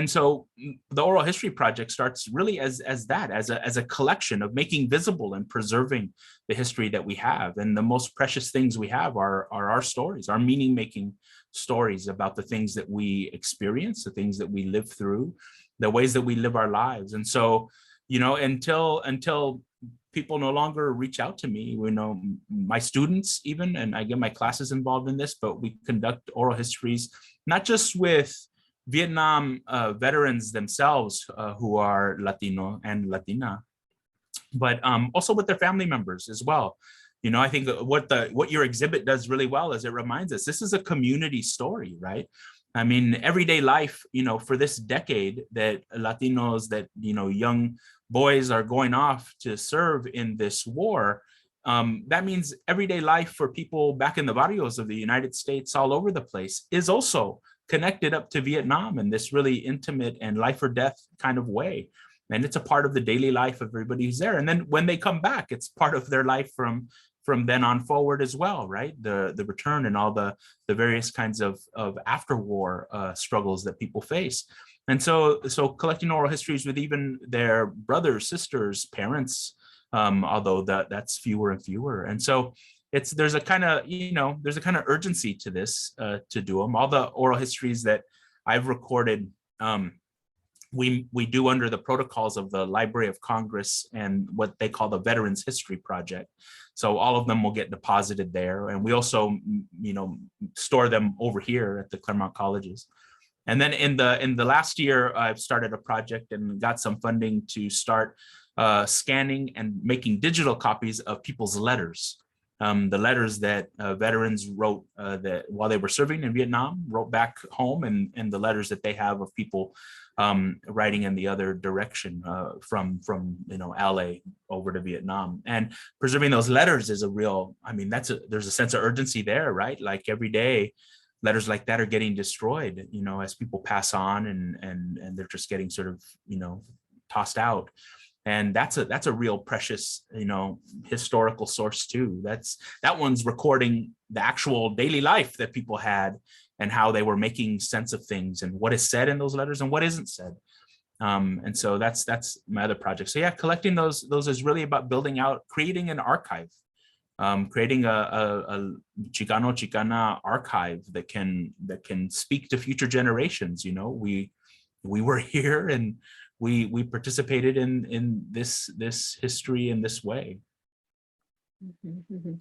the Oral History Project starts really as a collection of making visible and preserving the history that we have. And the most precious things we have are our stories, our meaning-making stories about the things that we experience, the things that we live through, the ways that we live our lives. And so, you know, until people no longer reach out to me, you know, my students even, and I get my classes involved in this, but we conduct oral histories, not just with Vietnam veterans themselves who are Latino and Latina, but also with their family members as well. You know, I think what your exhibit does really well is it reminds us this is a community story, right? I mean, everyday life, you know, for this decade that Latinos, that, you know, young boys are going off to serve in this war, that means everyday life for people back in the barrios of the United States all over the place is also connected up to Vietnam in this really intimate and life or death kind of way. And it's a part of the daily life of everybody who's there. And then when they come back, it's part of their life from then on forward as well, right? The return and all the various kinds of after war struggles that people face. And so collecting oral histories with even their brothers, sisters, parents, although that's fewer and fewer. And so there's a kind of urgency to this, to do them. All the oral histories that I've recorded, we do under the protocols of the Library of Congress and what they call the Veterans History Project. So all of them will get deposited there. And we also, you know, store them over here at the Claremont colleges. And then in the last year, I've started a project and got some funding to start scanning and making digital copies of people's letters. The letters that veterans wrote that while they were serving in Vietnam, wrote back home, and the letters that they have of people writing in the other direction from you know, LA over to Vietnam. And preserving those letters is a real, I mean, there's a sense of urgency there, right? Like every day, letters like that are getting destroyed, you know, as people pass on, and they're just getting sort of, you know, tossed out. And that's a real precious, you know, historical source too. That one's recording the actual daily life that people had and how they were making sense of things and what is said in those letters and what isn't said. And so that's my other project. So yeah, collecting those is really about building out, creating an archive, creating a Chicano Chicana archive that can speak to future generations. You know, we were here and we participated in this history in this way.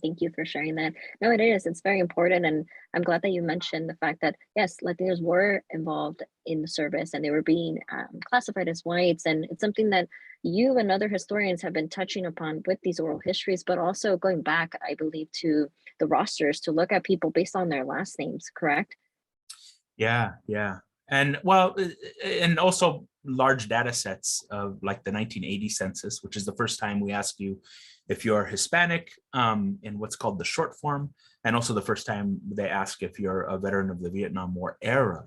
Thank you for sharing that. No, it is. It's very important. And I'm glad that you mentioned the fact that, yes, Latinos were involved in the service and they were being classified as whites. And it's something that you and other historians have been touching upon with these oral histories, but also going back, I believe, to the rosters to look at people based on their last names, correct? Yeah. And well, and also large data sets of like the 1980 census, which is the first time we ask you if you're Hispanic in what's called the short form, and also the first time they ask if you're a veteran of the Vietnam War era,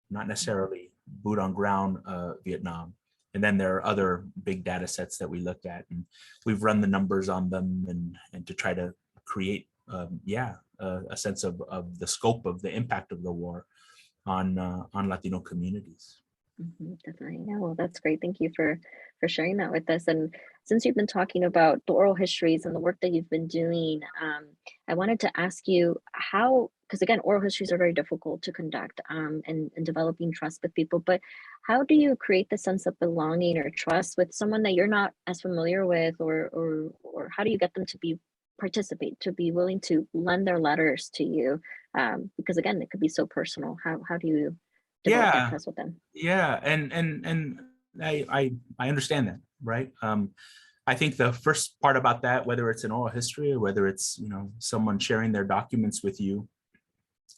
not necessarily boot on ground Vietnam. And then there are other big data sets that we looked at, and we've run the numbers on them and to try to create a sense of the scope of the impact of the war on Latino communities. Definitely. Yeah, well, that's great. Thank you for sharing that with us. And since you've been talking about the oral histories and the work that you've been doing, I wanted to ask you how, because again, oral histories are very difficult to conduct and developing trust with people, but how do you create the sense of belonging or trust with someone that you're not as familiar with, or how do you get them to participate, to be willing to lend their letters to you? Because again, it could be so personal. How do you develop that trust with them? Yeah, and I understand that, right? I think the first part about that, whether it's an oral history or whether it's, you know, someone sharing their documents with you,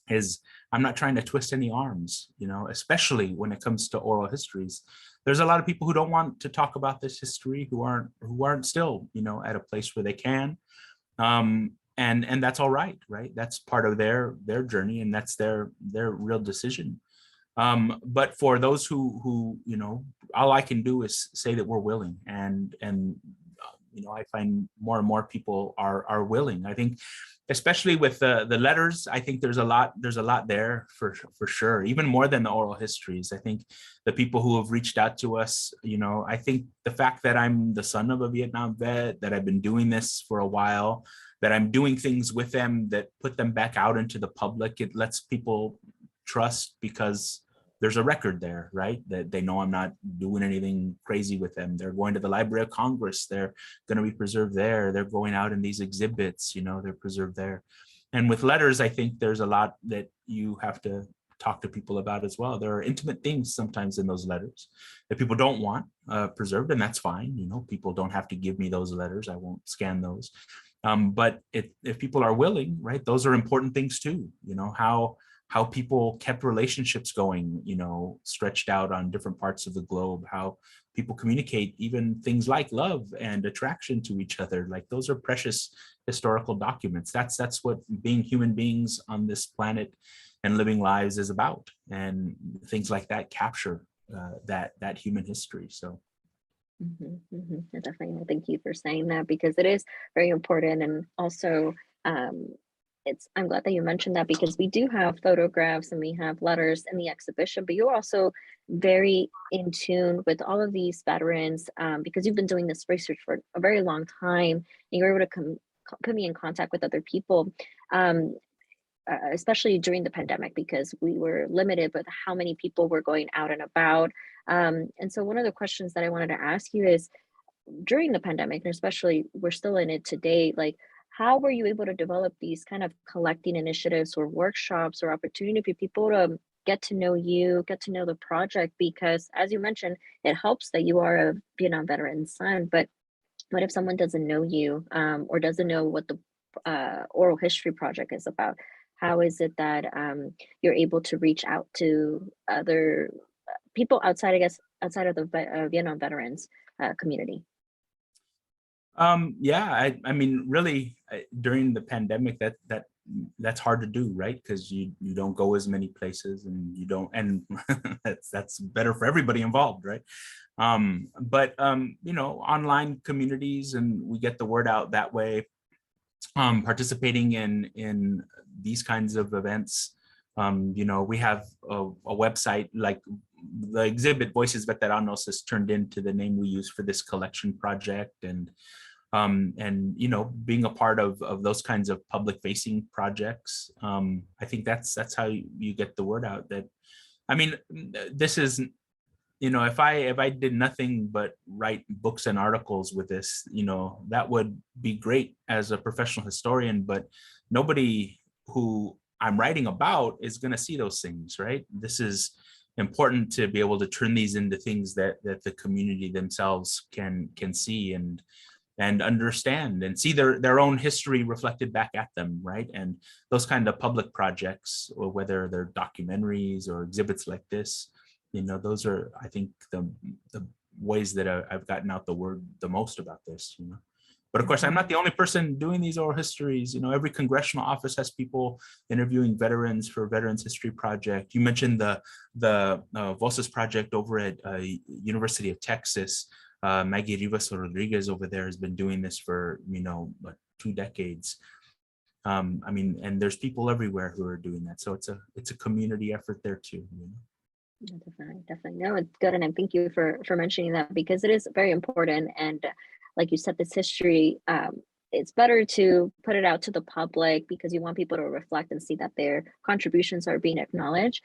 is I'm not trying to twist any arms, you know, especially when it comes to oral histories. There's a lot of people who don't want to talk about this history, who aren't still, you know, at a place where they can. And that's all right, right? That's part of their journey, and that's their real decision. But for those who, you know, all I can do is say that we're willing, and you know, I find more and more people are willing. I think, especially with the letters, I think there's a lot there for sure, even more than the oral histories. I think the people who have reached out to us, you know, I think the fact that I'm the son of a Vietnam vet, that I've been doing this for a while, that I'm doing things with them that put them back out into the public, it lets people trust because there's a record there, right? That they know I'm not doing anything crazy with them. They're going to the Library of Congress. They're going to be preserved there. They're going out in these exhibits, you know, they're preserved there. And with letters, I think there's a lot that you have to talk to people about as well. There are intimate things sometimes in those letters that people don't want preserved, and that's fine. You know, people don't have to give me those letters. I won't scan those. But if people are willing, right, those are important things too. You know, how people kept relationships going, you know, stretched out on different parts of the globe, how people communicate even things like love and attraction to each other. Like, those are precious historical documents. That's what being human beings on this planet and living lives is about. And things like that capture that human history. So. Definitely. Thank you for saying that, because it is very important. And also, I'm glad that you mentioned that, because we do have photographs and we have letters in the exhibition, but you're also very in tune with all of these veterans, because you've been doing this research for a very long time, and you're able to put me in contact with other people, especially during the pandemic, because we were limited with how many people were going out and about. And so one of the questions that I wanted to ask you is, during the pandemic, and especially we're still in it today, like, how were you able to develop these kind of collecting initiatives or workshops or opportunity for people to get to know you, get to know the project? Because as you mentioned, it helps that you are a Vietnam veteran's son, but what if someone doesn't know you, or doesn't know what the oral history project is about? How is it that you're able to reach out to other people outside, I guess, outside of the Vietnam veterans community? I mean, really, during the pandemic, that's hard to do, right? Because you don't go as many places, and you don't, and that's better for everybody involved, right? But you know, online communities, and we get the word out that way. Participating in these kinds of events We have a website, like the exhibit Voices Veteranos has turned into the name we use for this collection project, and being a part of those kinds of public facing projects. I think that's how you get the word out. That, I mean, this is, if I did nothing but write books and articles with this, that would be great as a professional historian, but nobody who I'm writing about is going to see those things, right? This is important to be able to turn these into things that the community themselves can see and understand and see their own history reflected back at them, right? And those kind of public projects, or whether they're documentaries or exhibits like this, those are, I think, the ways that I've gotten out the word the most about this. But of course, I'm not the only person doing these oral histories. Every congressional office has people interviewing veterans for Veterans History Project. You mentioned the Voces Project over at University of Texas. Maggie Rivas Rodriguez over there has been doing this for 2 decades. And there's people everywhere who are doing that. So it's a community effort there too. Definitely. No, it's good, and I thank you for mentioning that, because it is very important. And like you said, this history, it's better to put it out to the public, because you want people to reflect and see that their contributions are being acknowledged.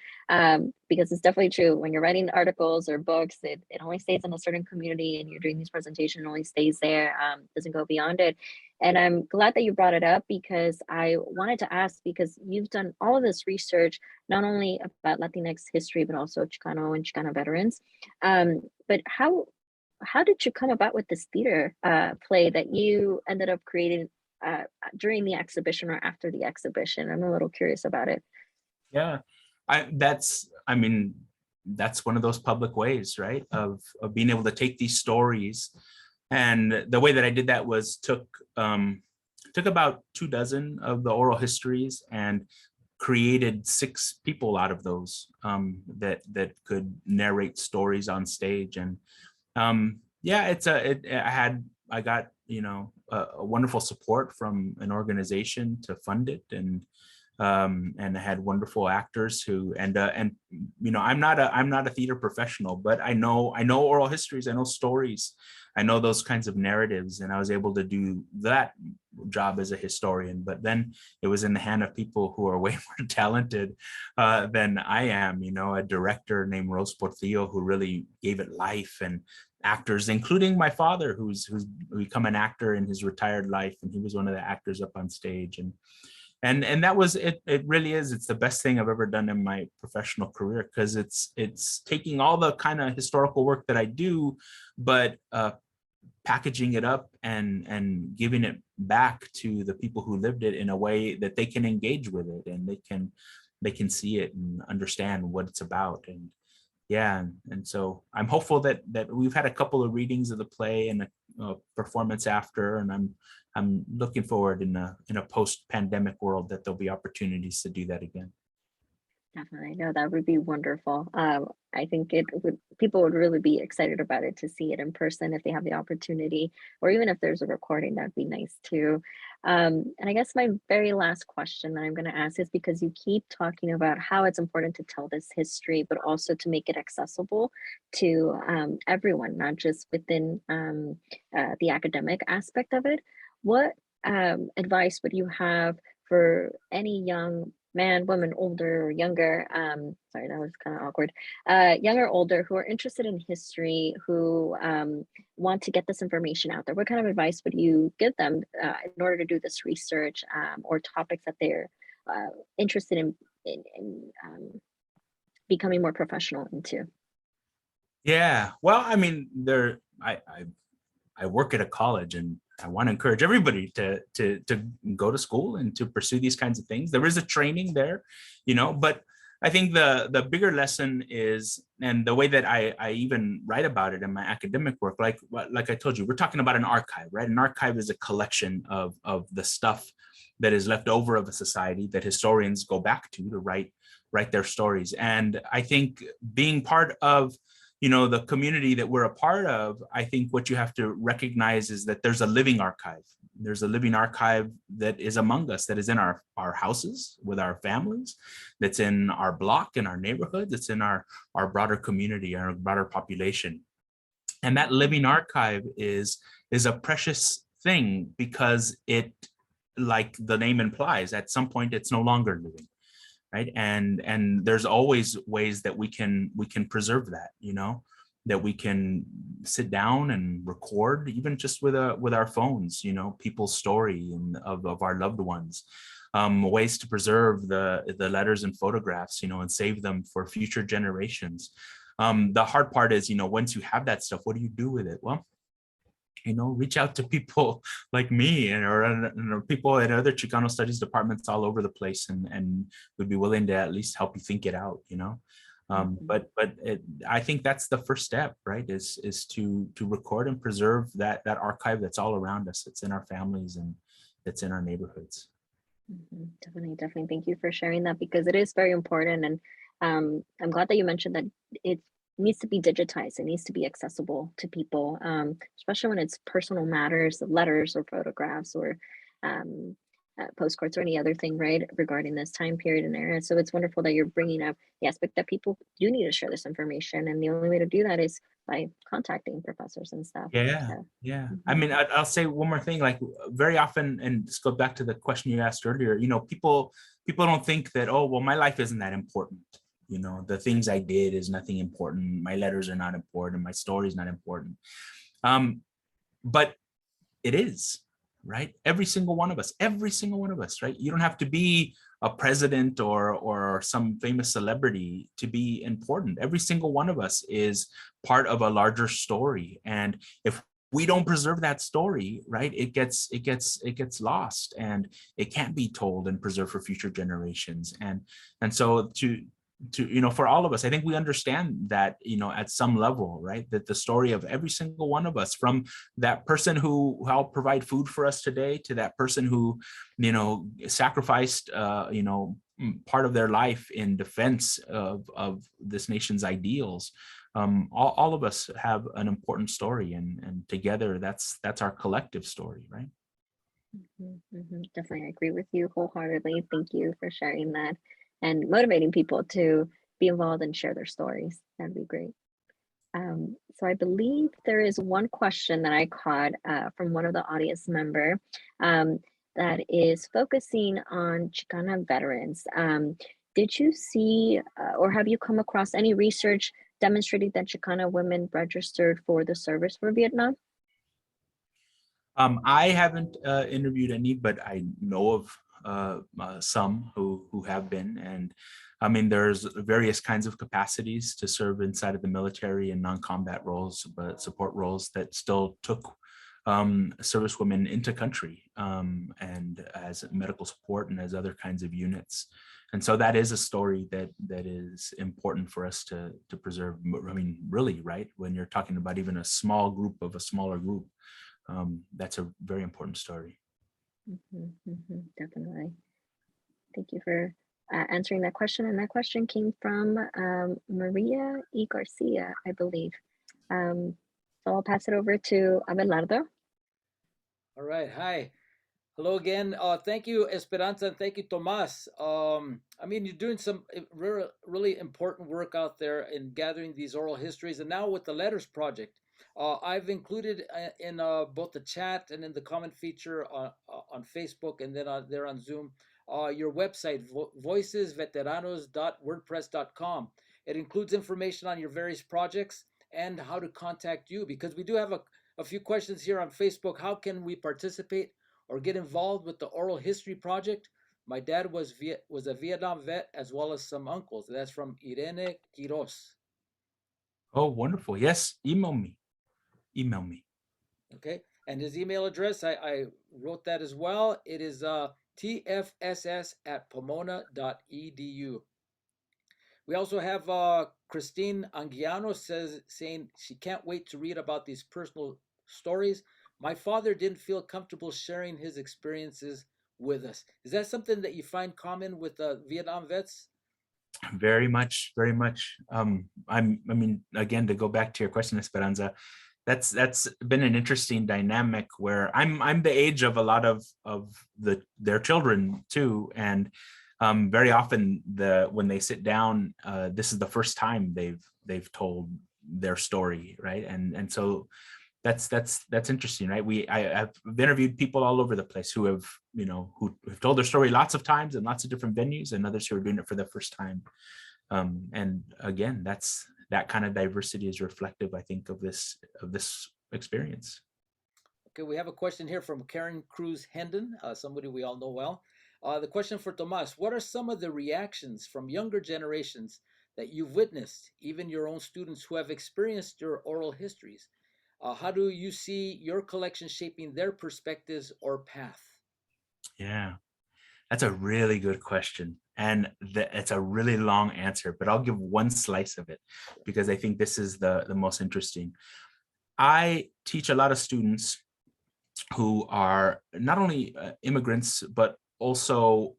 Because it's definitely true, when you're writing articles or books, it only stays in a certain community, and you're doing these presentations, it only stays there, doesn't go beyond it. And I'm glad that you brought it up, because I wanted to ask, because you've done all of this research, not only about Latinx history, but also Chicano and Chicana veterans. But how did you come about with this theater play that you ended up creating during the exhibition or after the exhibition? I'm a little curious about it. Yeah, that's one of those public ways, right? Of being able to take these stories. And the way that I did that was took about 24 of the oral histories and created 6 people out of those that could narrate stories on stage. And I got a wonderful support from an organization to fund it, and I had wonderful actors who, I'm not a theater professional, but I know oral histories, I know stories, I know those kinds of narratives, and I was able to do that job as a historian. But then it was in the hand of people who are way more talented than I am. A director named Rose Portillo, who really gave it life, and actors, including my father, who's become an actor in his retired life, and he was one of the actors up on stage. And that was it. It really is. It's the best thing I've ever done in my professional career, because it's taking all the kind of historical work that I do, but packaging it up and giving it back to the people who lived it in a way that they can engage with it, and they can see it and understand what it's about. And and so I'm hopeful that we've had a couple of readings of the play and a performance after, and I'm looking forward in a post-pandemic world that there'll be opportunities to do that again. Definitely. No, that would be wonderful. I think people would really be excited about it, to see it in person if they have the opportunity, or even if there's a recording, that'd be nice too. And I guess my very last question that I'm going to ask is, because you keep talking about how it's important to tell this history, but also to make it accessible to everyone, not just within the academic aspect of it. What advice would you have for any young man, woman, older or younger, sorry, that was kind of awkward, young or older, who are interested in history, who want to get this information out there? What kind of advice would you give them in order to do this research, or topics that they're interested in becoming more professional into? Yeah, well, I mean, I work at a college, and I want to encourage everybody to go to school and to pursue these kinds of things. There is a training there, but I think the bigger lesson is, and the way that I even write about it in my academic work, like I told you, we're talking about an archive, right? An archive is a collection of the stuff that is left over of a society that historians go back to write their stories. And I think being part of the community that we're a part of, I think what you have to recognize is that there's a living archive. There's a living archive that is among us, that is in our houses with our families, that's in our block, in our neighborhood, that's in our broader community, our broader population. And that living archive is a precious thing because it, like the name implies, at some point it's no longer living, right? And there's always ways that we can preserve that, you know, that we can sit down and record, even just with our phones, you know, people's story and of our loved ones. Ways to preserve the letters and photographs, you know, and save them for future generations. The hard part is, you know, once you have that stuff, what do you do with it? Well, you know, reach out to people like me or people at other Chicano studies departments all over the place, and would be willing to at least help you think it out, you know. But I think that's the first step, right? Is to record and preserve that archive that's all around us. It's in our families and it's in our neighborhoods. Definitely. Thank you for sharing that, because it is very important. And I'm glad that you mentioned that it needs to be digitized. It needs to be accessible to people, especially when it's personal matters, letters or photographs or postcards or any other thing, right, regarding this time period and era. So it's wonderful that you're bringing up the aspect that people do need to share this information, and the only way to do that is by contacting professors and stuff. Yeah. I mean, I'll say one more thing. Like, very often, and just go back to the question you asked earlier, you know, people don't think that, oh, well, my life isn't that important. You know, the things I did is nothing important. My letters are not important. My story is not important. But it is. Right? Every single one of us, right? You don't have to be a president or some famous celebrity to be important. Every single one of us is part of a larger story. And if we don't preserve that story, right, it gets lost, and it can't be told and preserved for future generations. And so to you know, for all of us, I think we understand that, you know, at some level, right, that the story of every single one of us, from that person who helped provide food for us today to that person who, you know, sacrificed, you know, part of their life in defense of this nation's ideals. All of us have an important story, and together that's our collective story, right? Definitely, I agree with you wholeheartedly. Thank you for sharing that and motivating people to be involved and share their stories. That'd be great. So I believe there is one question that I caught from one of the audience member that is focusing on Chicana veterans. Did you see or have you come across any research demonstrating that Chicana women registered for the service for Vietnam? I haven't interviewed any, but I know of some who have been. And I mean, there's various kinds of capacities to serve inside of the military and non-combat roles, but support roles that still took service women into country and as medical support and as other kinds of units. And so that is a story that is important for us to preserve. I mean, really, right? When you're talking about even a small group of a smaller group, that's a very important story. Definitely. Thank you for answering that question. And that question came from Maria E. Garcia, I believe. So I'll pass it over to Abelardo. All right. Hi. Hello again. Thank you, Esperanza, and thank you, Tomás. I mean, you're doing some really important work out there in gathering these oral histories, and now with the Letters Project. I've included in both the chat and in the comment feature on Facebook, and then there on Zoom, your website, voicesveteranos.wordpress.com. It includes information on your various projects and how to contact you, because we do have a few questions here on Facebook. How can we participate or get involved with the Oral History Project? My dad was a Vietnam vet, as well as some uncles. That's from Irene Quiros. Oh, wonderful. Yes, email me. Okay, and his email address, I wrote that as well. It is tfss@pomona.edu. We also have Christine Anguiano saying she can't wait to read about these personal stories. My father didn't feel comfortable sharing his experiences with us. Is that something that you find common with Vietnam vets? Very much. I mean, again, to go back to your question, Esperanza, That's been an interesting dynamic where I'm the age of a lot of their children too, and very often when they sit down, this is the first time they've told their story, right? And so that's interesting, right? I've interviewed people all over the place who have who've told their story lots of times in lots of different venues, and others who are doing it for the first time. And again, that kind of diversity is reflective, I think, of this experience. Okay, we have a question here from Karen Cruz Hendon, somebody we all know well. The question for Tomás: what are some of the reactions from younger generations that you've witnessed, even your own students who have experienced your oral histories? How do you see your collection shaping their perspectives or path? Yeah, that's a really good question. And it's a really long answer, but I'll give one slice of it because I think this is the most interesting. I teach a lot of students who are not only immigrants, but also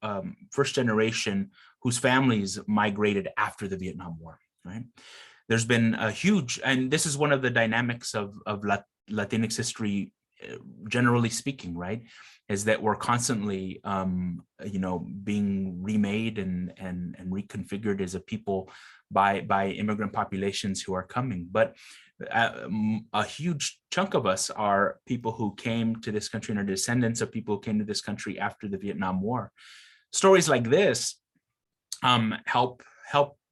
first generation whose families migrated after the Vietnam War, right? There's been a huge, and this is one of the dynamics of Latinx history, generally speaking, right? Is that we're constantly, being remade and reconfigured as a people by immigrant populations who are coming. But a huge chunk of us are people who came to this country and are descendants of people who came to this country after the Vietnam War. Stories like this help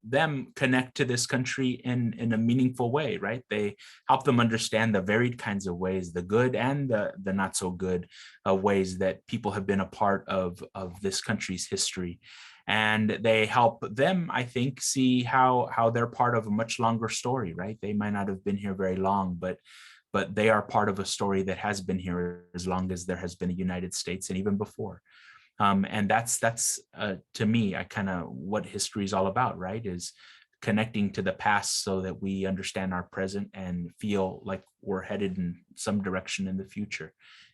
them connect to this country in a meaningful way, right? They help them understand the varied kinds of ways, the good and the not so good ways that people have been a part of this country's history. And they help them, I think, see how they're part of a much longer story, right? They might not have been here very long, but they are part of a story that has been here as long as there has been a United States and even before. And that's to me, I kind of what history is all about, right? Is connecting to the past so that we understand our present and feel like we're headed in some direction in the future.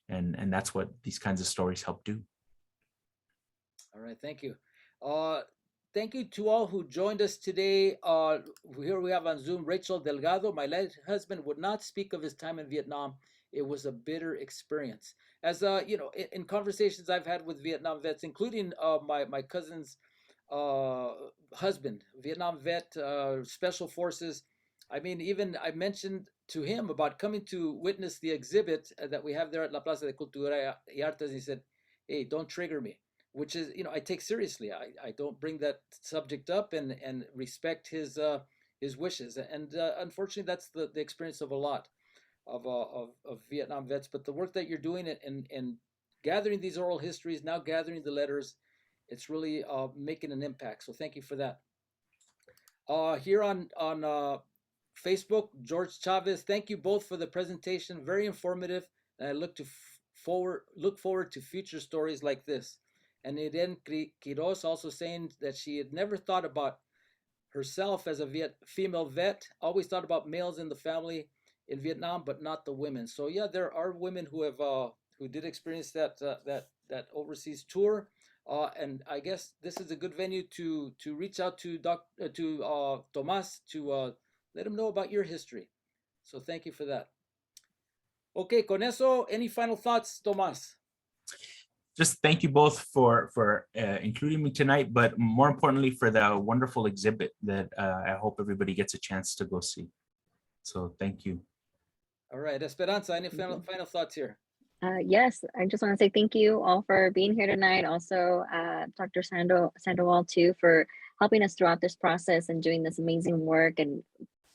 And that's what these kinds of stories help do. All right, thank you. Thank you to all who joined us today. Here we have on Zoom Rachel Delgado. My late husband would not speak of his time in Vietnam. It was a bitter experience. As in conversations I've had with Vietnam vets, including my cousin's husband, Vietnam vet, special forces. I mean, even I mentioned to him about coming to witness the exhibit that we have there at La Plaza de Cultura y Artes. He said, "Hey, don't trigger me," which is, I take seriously. I don't bring that subject up and respect his wishes. And unfortunately, that's the experience of a lot of Vietnam vets. But the work that you're doing and gathering these oral histories, now gathering the letters, it's really making an impact. So thank you for that. Here on Facebook, George Chavez, thank you both for the presentation. Very informative, and I look forward to future stories like this. And Irene Quiroz also saying that she had never thought about herself as a female vet, always thought about males in the family in Vietnam, but not the women. So yeah, there are women who did experience that overseas tour, and I guess this is a good venue to reach out to Tomás to let him know about your history. So thank you for that. Okay, con eso, any final thoughts, Tomás? Just thank you both for including me tonight, but more importantly for the wonderful exhibit that I hope everybody gets a chance to go see. So thank you. All right, Esperanza, any final thoughts here? Yes, I just want to say thank you all for being here tonight. Also, Dr. Sandoval too, for helping us throughout this process and doing this amazing work and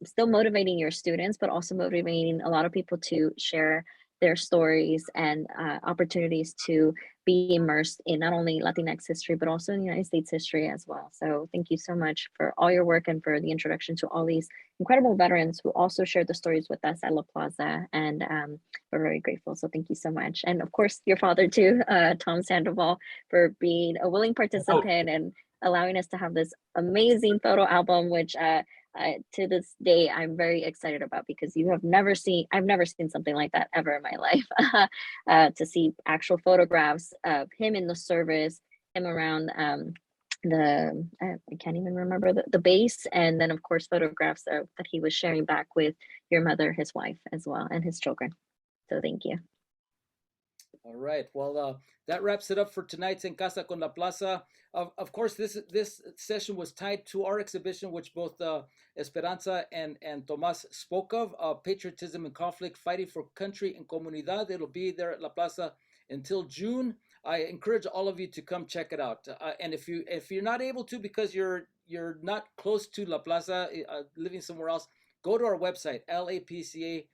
still motivating your students, but also motivating a lot of people to share their stories and opportunities to be immersed in not only Latinx history, but also in the United States history as well. So thank you so much for all your work and for the introduction to all these incredible veterans who also shared the stories with us at La Plaza. And we're very grateful. So thank you so much. And of course, your father too, Tom Sandoval, for being a willing participant and allowing us to have this amazing photo album, which to this day, I'm very excited about because I've never seen something like that ever in my life. To see actual photographs of him in the service, him around I can't even remember the base, and then of course photographs that he was sharing back with your mother, his wife as well, and his children. So thank you. All right. Well, that wraps it up for tonight's En Casa con la Plaza. Of course, this session was tied to our exhibition, which both Esperanza and Tomás spoke of, Patriotism and Conflict, Fighting for Country and Comunidad. It'll be there at La Plaza until June. I encourage all of you to come check it out. And if you're not able to because you're not close to La Plaza, living somewhere else, go to our website, lapca.org,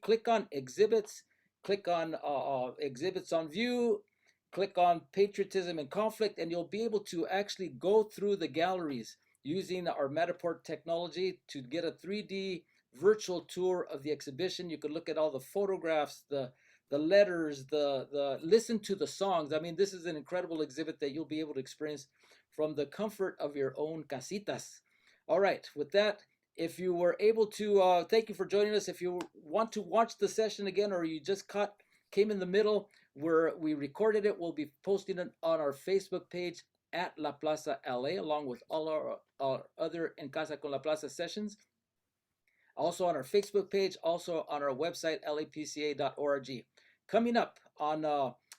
click on exhibits, click on exhibits on view, click on Patriotism and Conflict, and you'll be able to actually go through the galleries using our Matterport technology to get a 3D virtual tour of the exhibition. You could look at all the photographs, the letters, the listen to the songs. I mean, this is an incredible exhibit that you'll be able to experience from the comfort of your own casitas. All right, with that, if you were able to, thank you for joining us. If you want to watch the session again, or you just came in the middle where we recorded it, we'll be posting it on our Facebook page at La Plaza LA, along with all our other En Casa con la Plaza sessions. Also on our Facebook page, also on our website, lapca.org. Coming up on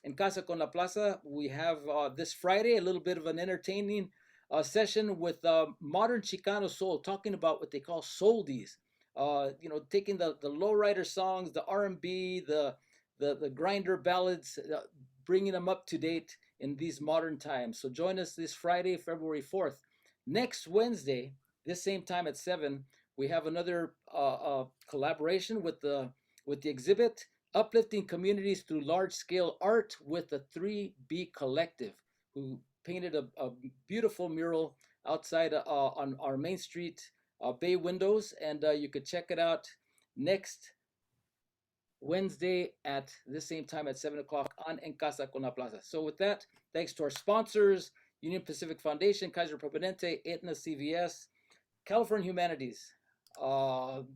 En Casa con la Plaza, we have this Friday a little bit of an entertaining session with modern Chicano soul, talking about what they call soldies. Taking the lowrider songs, the R&B, the grinder ballads, bringing them up to date in these modern times. So join us this Friday, February 4th. Next Wednesday, this same time at 7, we have another collaboration with the exhibit, Uplifting Communities Through Large-Scale Art, with the 3B Collective, who painted a beautiful mural outside on our Main Street bay windows. And you could check it out next Wednesday at the same time at 7 o'clock on En Casa con la Plaza. So with that, thanks to our sponsors, Union Pacific Foundation, Kaiser Permanente, Aetna CVS, California Humanities,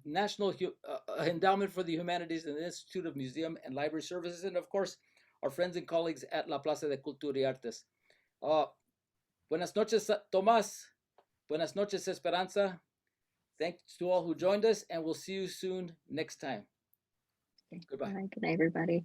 National Endowment for the Humanities, and the Institute of Museum and Library Services, and of course, our friends and colleagues at La Plaza de Cultura y Artes. Buenas noches, Tomás. Buenas noches, Esperanza. Thanks to all who joined us, and we'll see you soon next time. Okay. Goodbye. All right, good night, everybody.